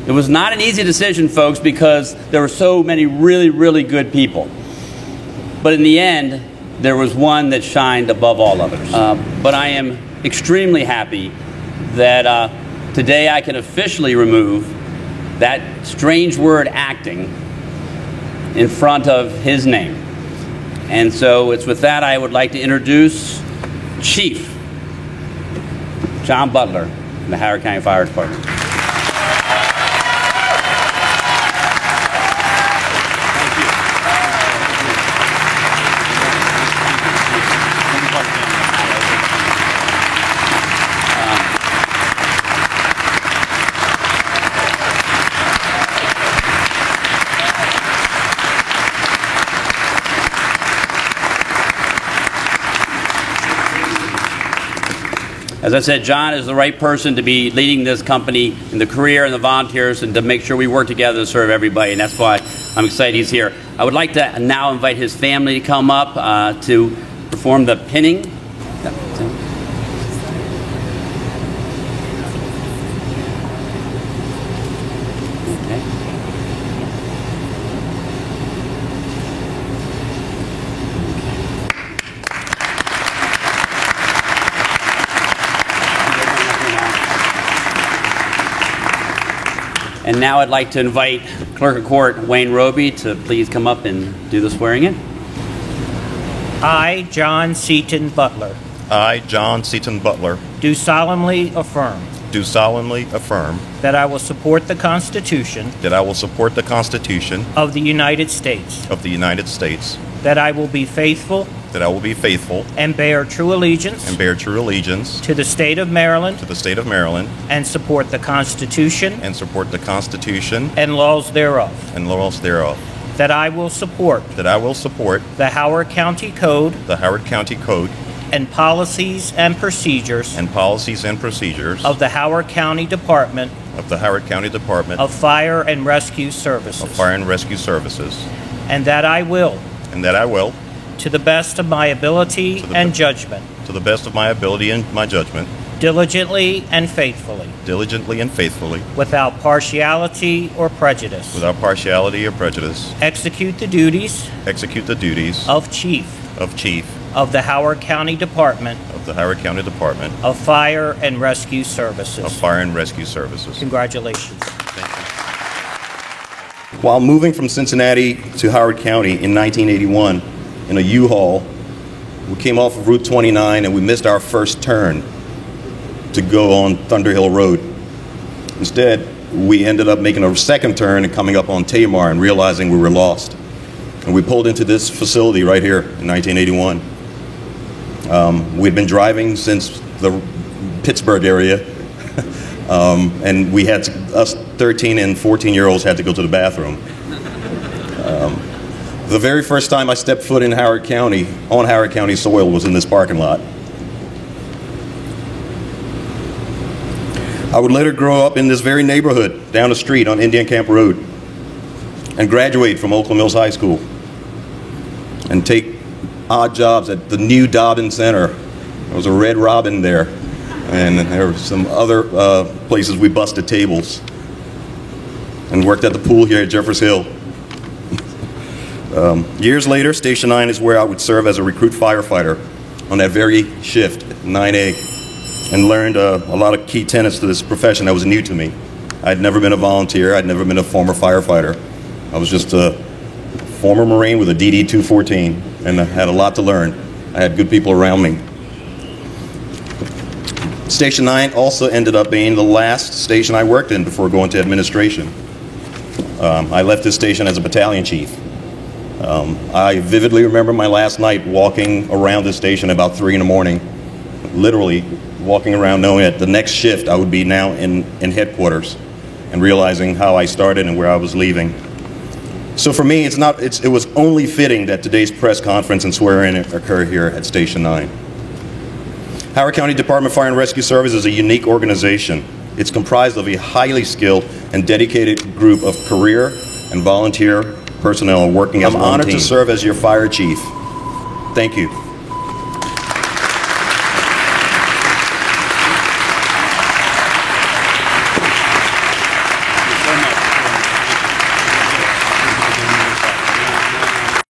It was not an easy decision, folks, because there were so many really, really good people. But in the end, there was one that shined above all others. But I am extremely happy that today I can officially remove that strange word acting in front of his name. And so it's with that I would like to introduce Chief John Butler from the Howard County Fire Department. As I said, John is the right person to be leading this company in the career and the volunteers and to make sure we work together to serve everybody, and that's why I'm excited he's here. I would like to now invite his family to come up to perform the pinning. And now I'd like to invite Clerk of Court Wayne Roby to please come up and do the swearing in. I, John Seaton Butler, I, John Seaton Butler, do solemnly affirm do solemnly affirm that I will support the Constitution that I will support the Constitution of the United States, of the United States, that I will be faithful that I will be faithful and bear true allegiance and bear true allegiance to the state of Maryland to the state of Maryland and support the Constitution and support the Constitution and laws thereof, and laws thereof, that I will support that I will support the Howard County Code the Howard County Code and policies and procedures and policies and procedures of the Howard County Department of the Howard County Department of Fire and Rescue Services, of Fire and Rescue Services, and that I will, and that I will, to the best of my ability and judgment, to the best of my ability and my judgment, diligently and faithfully, diligently and faithfully, without partiality or prejudice, without partiality or prejudice, execute the duties execute the duties of Chief of the Howard County Department of the Howard County Department of Fire and Rescue Services. of Fire and Rescue Services. Congratulations. Thank you. While moving from Cincinnati to Howard County in 1981 in a U-Haul, we came off of Route 29 and we missed our first turn to go on Thunderhill Road. Instead, we ended up making a second turn and coming up on Tamar and realizing we were lost. And we pulled into this facility right here in 1981. We'd been driving since the Pittsburgh area, and we had us 13 and 14-year-olds had to go to the bathroom. The very first time I stepped foot in Howard County, on Howard County soil, was in this parking lot. I would later grow up in this very neighborhood down the street on Indian Camp Road and graduate from Oakland Mills High School and take odd jobs at the new Dobbin Center. There was a Red Robin there, and there were some other places we busted tables, and worked at the pool here at Jeffers Hill. Years later, Station 9 is where I would serve as a recruit firefighter on that very shift, 9A, and learned a lot of key tenets to this profession that was new to me. I'd never been a volunteer, I'd never been a former firefighter. I was just a former Marine with a DD-214, and I had a lot to learn. I had good people around me. Station 9 also ended up being the last station I worked in before going to administration. I left this station as a battalion chief. I vividly remember my last night walking around this station about 3 in the morning, literally walking around knowing that the next shift I would be now in headquarters, and realizing how I started and where I was leaving. So for me, it was only fitting that today's press conference and swearing-in occur here at Station 9. Howard County Department of Fire and Rescue Services is a unique organization. It's comprised of a highly skilled and dedicated group of career and volunteer personnel working as one team. I'm honored to serve as your fire chief. Thank you.